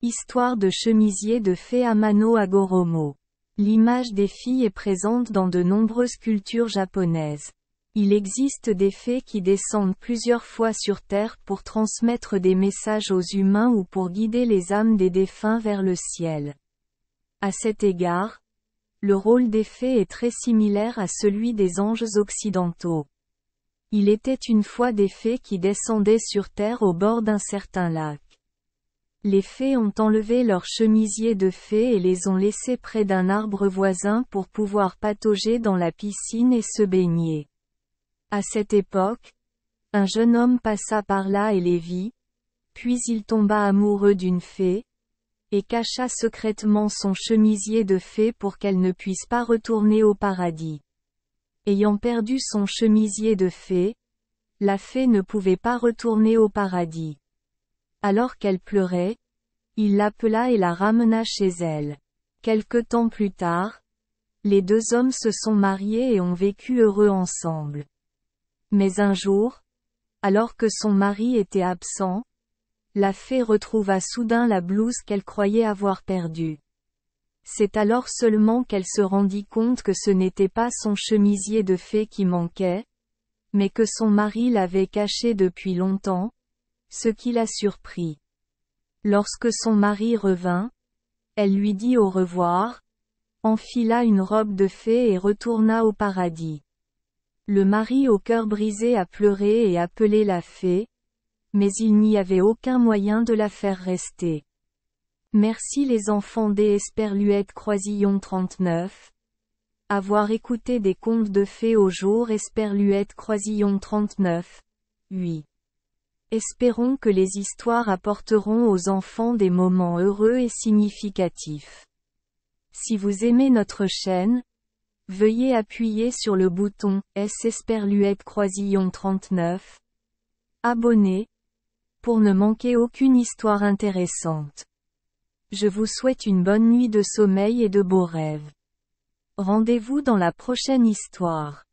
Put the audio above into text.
Histoire de chemisier de fée Amano Hagoromo. L'image des filles est présente dans de nombreuses cultures japonaises. Il existe des fées qui descendent plusieurs fois sur Terre pour transmettre des messages aux humains ou pour guider les âmes des défunts vers le ciel. À cet égard, le rôle des fées est très similaire à celui des anges occidentaux. Il était une fois des fées qui descendaient sur Terre au bord d'un certain lac. Les fées ont enlevé leurs chemisiers de fée et les ont laissés près d'un arbre voisin pour pouvoir patauger dans la piscine et se baigner. À cette époque, un jeune homme passa par là et les vit, puis il tomba amoureux d'une fée, et cacha secrètement son chemisier de fée pour qu'elle ne puisse pas retourner au paradis. Ayant perdu son chemisier de fée, la fée ne pouvait pas retourner au paradis. Alors qu'elle pleurait, il l'appela et la ramena chez elle. Quelque temps plus tard, les deux hommes se sont mariés et ont vécu heureux ensemble. Mais un jour, alors que son mari était absent, la fée retrouva soudain la blouse qu'elle croyait avoir perdue. C'est alors seulement qu'elle se rendit compte que ce n'était pas son chemisier de fée qui manquait, mais que son mari l'avait caché depuis longtemps, ce qui la surprit. Lorsque son mari revint, elle lui dit au revoir, enfila une robe de fée et retourna au paradis. Le mari au cœur brisé a pleuré et appelé la fée, mais il n'y avait aucun moyen de la faire rester. Merci les enfants des Esperluette Croisillon 39. Avoir écouté des contes de fées au jour Esperluette Croisillon 39. 8. Espérons que les histoires apporteront aux enfants des moments heureux et significatifs. Si vous aimez notre chaîne, veuillez appuyer sur le bouton S Esperluette Croisillon 39. Abonner, pour ne manquer aucune histoire intéressante. Je vous souhaite une bonne nuit de sommeil et de beaux rêves. Rendez-vous dans la prochaine histoire.